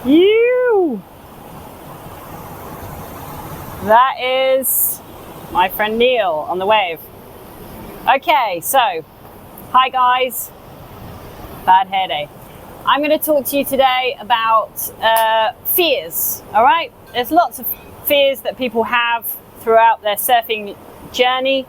You. That is my friend Neil on the wave. Okay, so, hi guys. Bad hair day. I'm going to talk to you today about fears, all right? There's lots of fears that people have throughout their surfing journey.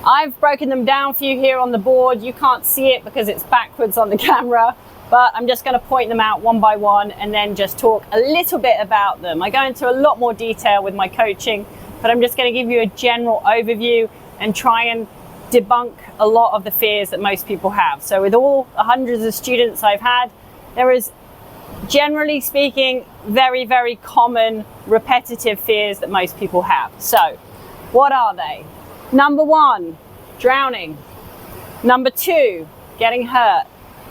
I've broken them down for you here on the board. You can't see it because it's backwards on the camera, but I'm just going to point them out one by one and then just talk a little bit about them. I go into a lot more detail with my coaching, but I'm just going to give you a general overview and try and debunk a lot of the fears that most people have. So with all the hundreds of students I've had, there is, generally speaking, very, very common repetitive fears that most people have. So what are they? Number 1, drowning. Number 2, getting hurt.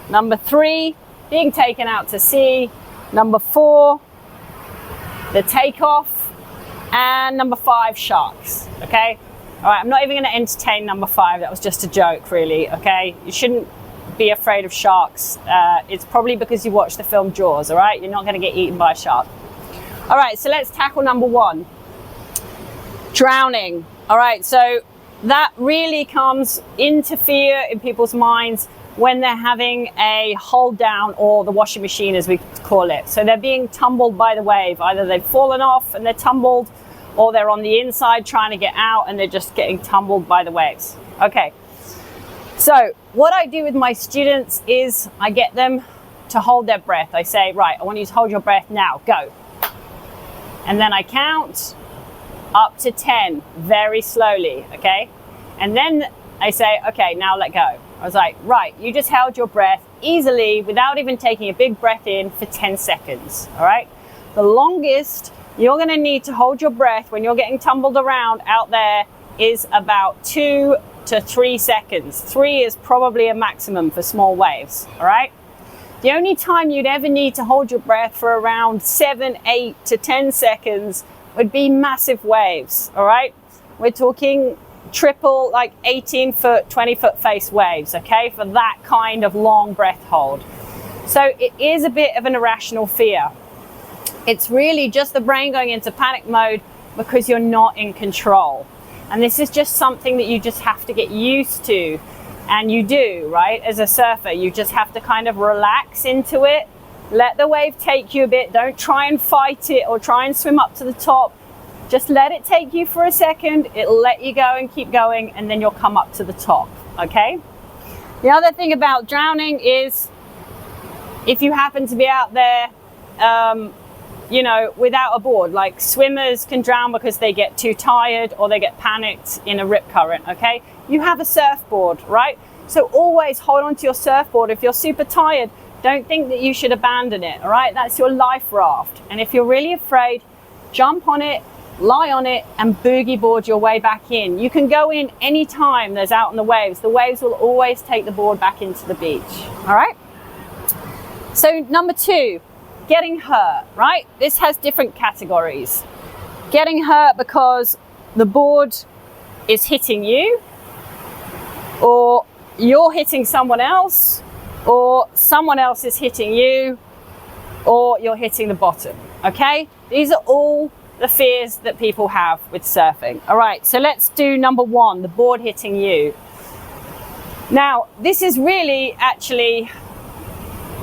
Number 3, being taken out to sea. Number 4, the takeoff. And number 5, sharks, okay? All right, I'm not even gonna entertain number 5. That was just a joke, really, okay? You shouldn't be afraid of sharks. It's probably because you watched the film Jaws, all right? You're not gonna get eaten by a shark. All right, so let's tackle number 1, drowning. All right, so that really comes into fear in people's minds when they're having a hold down, or the washing machine as we call it. So they're being tumbled by the wave. Either they've fallen off and they're tumbled, or they're on the inside trying to get out and they're just getting tumbled by the waves. Okay, so what I do with my students is I get them to hold their breath. I say, right, I want you to hold your breath now, go. And then I count up to 10 very slowly, okay? And then I say, okay, now let go. I was like, right, you just held your breath easily without even taking a big breath in for 10 seconds, all right? The longest you're gonna need to hold your breath when you're getting tumbled around out there is about 2 to 3 seconds. 3 is probably a maximum for small waves, all right? The only time you'd ever need to hold your breath for around 7, 8 to 10 seconds would be massive waves, all right? We're talking triple, like 18-foot, 20-foot face waves, okay, for that kind of long breath hold. So it is a bit of an irrational fear. It's really just the brain going into panic mode because you're not in control. And this is just something that you just have to get used to. And you do, right? As a surfer, you just have to kind of relax into it. Let the wave take you a bit. Don't try and fight it or try and swim up to the top. Just let it take you for a second. It'll let you go and keep going, and then you'll come up to the top, okay? The other thing about drowning is if you happen to be out there, you know, without a board, like swimmers can drown because they get too tired or they get panicked in a rip current, okay? You have a surfboard, right? So always hold on to your surfboard. If you're super tired, don't think that you should abandon it, all right? That's your life raft. And if you're really afraid, jump on it, lie on it, and boogie board your way back in. You can go in anytime there's out on the waves. The waves will always take the board back into the beach, all right? So number 2, getting hurt, right? This has different categories. Getting hurt because the board is hitting you, or you're hitting someone else, or someone else is hitting you, or you're hitting the bottom, okay? These are all the fears that people have with surfing. All right, so let's do number 1, the board hitting you. Now, this is really actually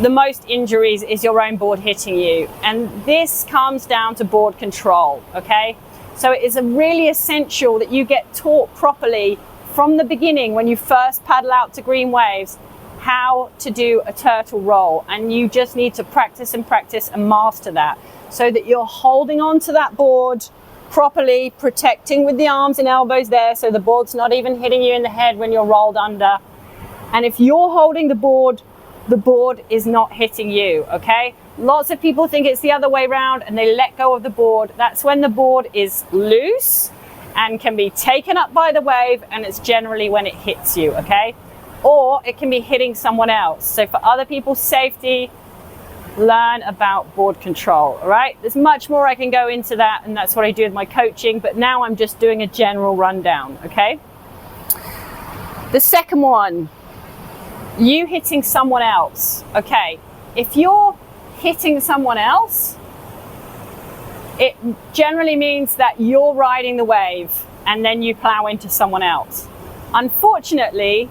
the most injuries is your own board hitting you. And this comes down to board control, okay? So it is really essential that you get taught properly from the beginning when you first paddle out to green waves how to do a turtle roll. And you just need to practice and practice and master that so that you're holding on to that board properly, protecting with the arms and elbows there so the board's not even hitting you in the head when you're rolled under. And if you're holding the board is not hitting you, okay? Lots of people think it's the other way around and they let go of the board. That's when the board is loose and can be taken up by the wave, and it's generally when it hits you, okay? Or it can be hitting someone else. So for other people's safety, learn about board control, all right? There's much more I can go into that, and that's what I do with my coaching, but now I'm just doing a general rundown, okay? The second one, you hitting someone else, okay? If you're hitting someone else, it generally means that you're riding the wave and then you plow into someone else. Unfortunately,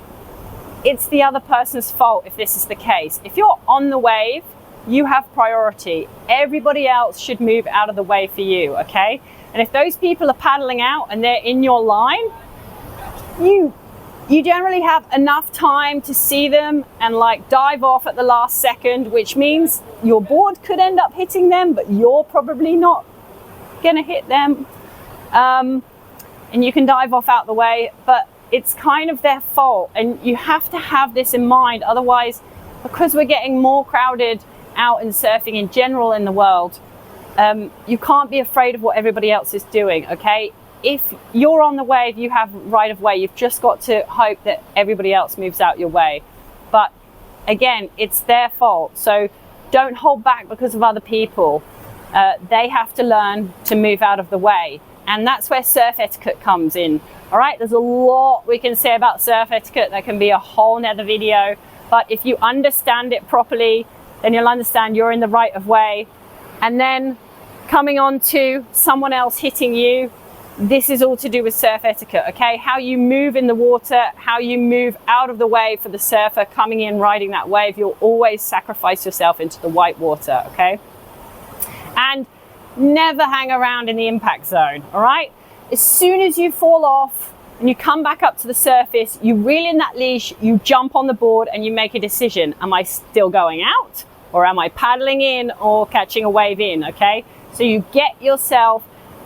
it's the other person's fault if this is the case. If you're on the wave, you have priority. Everybody else should move out of the way for you, okay? And if those people are paddling out and they're in your line, you generally have enough time to see them and like dive off at the last second, which means your board could end up hitting them, but you're probably not gonna hit them. And you can dive off out the way, but it's kind of their fault. And you have to have this in mind. Otherwise, because we're getting more crowded out in surfing in general in the world, you can't be afraid of what everybody else is doing, okay? If you're on the wave, you have right of way. You've just got to hope that everybody else moves out your way. But again, it's their fault. So don't hold back because of other people. They have to learn to move out of the way. And that's where surf etiquette comes in. All right, there's a lot we can say about surf etiquette. That can be a whole nother video. But if you understand it properly, then you'll understand you're in the right of way. And then coming on to someone else hitting you, this is all to do with surf etiquette, okay? How you move in the water, how you move out of the way for the surfer coming in, riding that wave. You'll always sacrifice yourself into the white water, okay? And never hang around in the impact zone, all right? As soon as you fall off and you come back up to the surface, you reel in that leash, you jump on the board and you make a decision. Am I still going out or am I paddling in or catching a wave in, okay? So you get yourself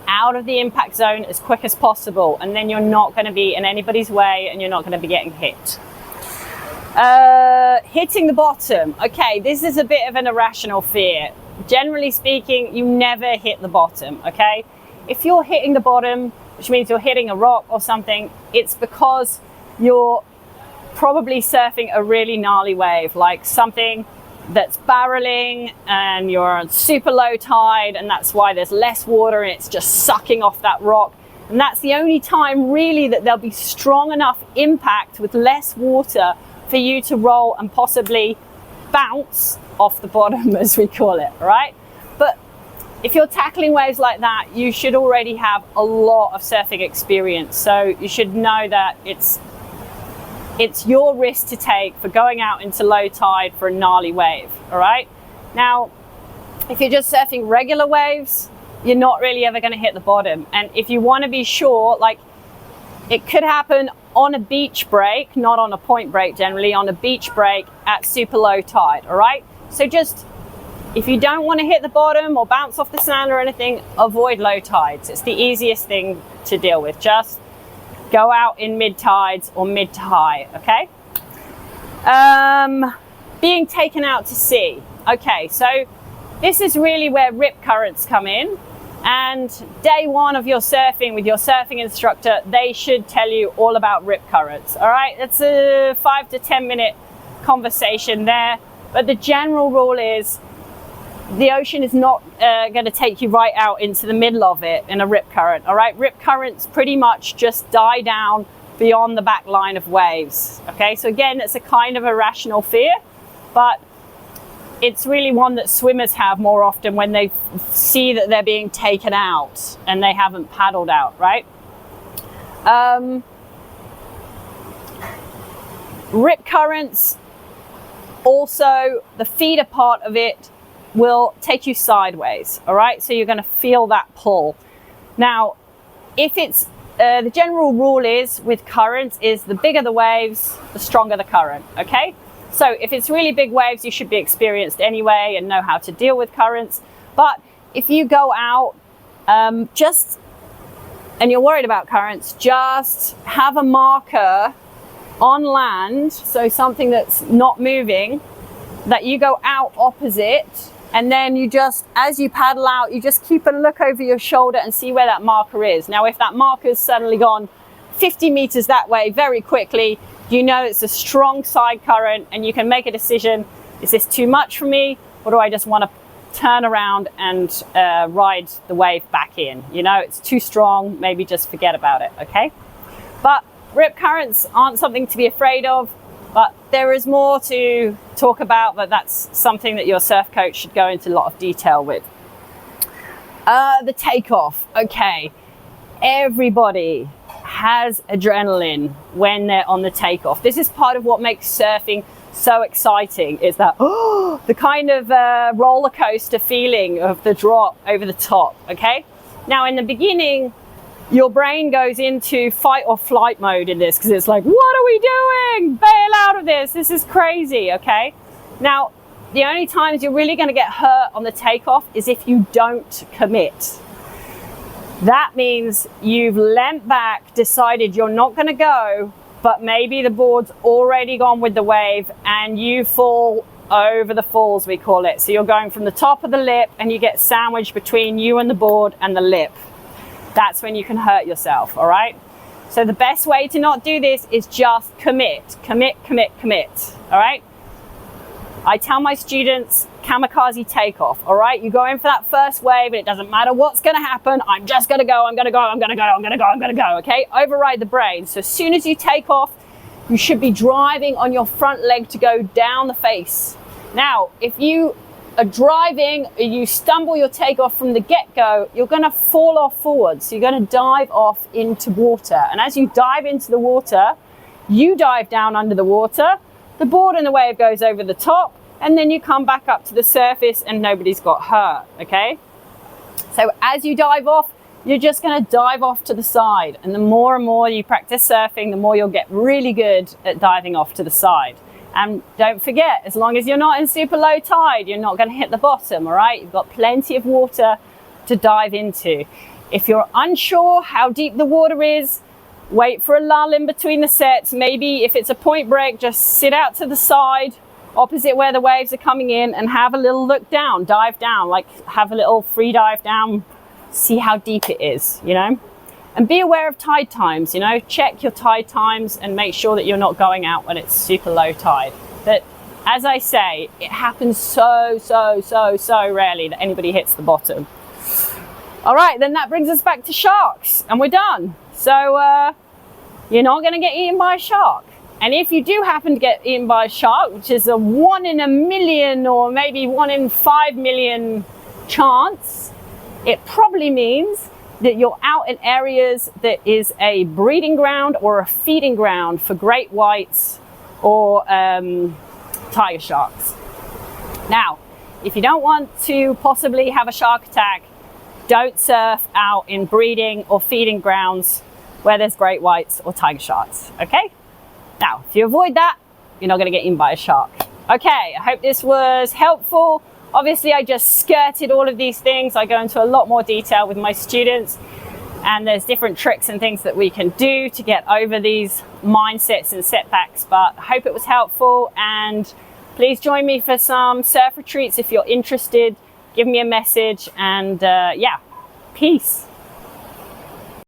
out of the impact zone as quick as possible, and then you're not going to be in anybody's way and you're not going to be getting hit. Hitting the bottom. Okay, this is a bit of an irrational fear. Generally speaking, you never hit the bottom, okay? If you're hitting the bottom, which means you're hitting a rock or something, it's because you're probably surfing a really gnarly wave, like something that's barreling and you're on super low tide, and that's why there's less water and it's just sucking off that rock. And that's the only time really that there'll be strong enough impact with less water for you to roll and possibly bounce off the bottom, as we call it, right? But if you're tackling waves like that, you should already have a lot of surfing experience. So you should know that it's your risk to take for going out into low tide for a gnarly wave, all right? Now, if you're just surfing regular waves, you're not really ever going to hit the bottom. And if you want to be sure, like, it could happen on a beach break, not on a point break generally, on a beach break at super low tide, all right? So just, if you don't want to hit the bottom or bounce off the sand or anything, avoid low tides. It's the easiest thing to deal with. Just go out in mid tides or mid to high, okay? Being taken out to sea. Okay, so this is really where rip currents come in. And day one of your surfing with your surfing instructor, they should tell you all about rip currents, all right? It's a 5 to 10 minute conversation there. But the general rule is the ocean is not going to take you right out into the middle of it in a rip current, all right? Rip currents pretty much just die down beyond the back line of waves, okay? So again, it's a kind of irrational fear, but it's really one that swimmers have more often when they see that they're being taken out and they haven't paddled out, right? Rip currents, also the feeder part of it will take you sideways, all right? So you're going to feel that pull. Now, if it's the general rule is with currents is the bigger the waves, the stronger the current, okay? So if it's really big waves, you should be experienced anyway and know how to deal with currents. But if you go out and you're worried about currents, just have a marker on land, so something that's not moving, that you go out opposite, and then you just, as you paddle out, you just keep a look over your shoulder and see where that marker is. Now, if that marker's suddenly gone 50 meters that way very quickly, you know it's a strong side current and you can make a decision, is this too much for me, or do I just want to turn around and ride the wave back in? You know, it's too strong, maybe just forget about it, okay? But rip currents aren't something to be afraid of. But there is more to talk about, but that's something that your surf coach should go into a lot of detail with. The takeoff. Okay, everybody has adrenaline when they're on the takeoff. This is part of what makes surfing so exciting, is that the kind of roller coaster feeling of the drop over the top. Okay, now in the beginning your brain goes into fight or flight mode in this, because it's like, what are we doing? Bail out of this. This is crazy. Okay, now the only times you're really going to get hurt on the takeoff is if you don't commit. That means you've leant back, decided you're not going to go, but maybe the board's already gone with the wave and you fall over the falls, we call it. So you're going from the top of the lip and you get sandwiched between you and the board and the lip. That's when you can hurt yourself, all right? So the best way to not do this is just commit, commit, commit, commit, all right? I tell my students, kamikaze takeoff, all right? You go in for that first wave and it doesn't matter what's gonna happen. I'm just gonna go, I'm gonna go, I'm gonna go, I'm gonna go, I'm gonna go, okay? Override the brain. So as soon as you take off, you should be driving on your front leg to go down the face. Now, if you are driving, you stumble your takeoff from the get-go, you're gonna fall off forward. So you're gonna dive off into water. And as you dive into the water, you dive down under the water, the board and the wave goes over the top, and then you come back up to the surface and nobody's got hurt, okay? So as you dive off, you're just gonna dive off to the side. And the more and more you practice surfing, the more you'll get really good at diving off to the side. And don't forget, as long as you're not in super low tide, you're not gonna hit the bottom, all right? You've got plenty of water to dive into. If you're unsure how deep the water is, wait for a lull in between the sets. Maybe if it's a point break, just sit out to the side, opposite where the waves are coming in, and have a little look down, dive down, like have a little free dive down, see how deep it is, you know? And be aware of tide times, you know? Check your tide times and make sure that you're not going out when it's super low tide. But as I say, it happens so rarely that anybody hits the bottom. All right, then that brings us back to sharks, and we're done. So you're not gonna get eaten by a shark. And if you do happen to get eaten by a shark, which is a 1 in a million or maybe 1 in 5 million chance, it probably means that you're out in areas that is a breeding ground or a feeding ground for great whites or tiger sharks. Now, if you don't want to possibly have a shark attack, don't surf out in breeding or feeding grounds where there's great whites or tiger sharks, okay? Now, if you avoid that, you're not gonna get eaten by a shark. Okay, I hope this was helpful. Obviously, I just skirted all of these things. I go into a lot more detail with my students, and there's different tricks and things that we can do to get over these mindsets and setbacks, but I hope it was helpful, and please join me for some surf retreats if you're interested. Give me a message, and yeah, peace.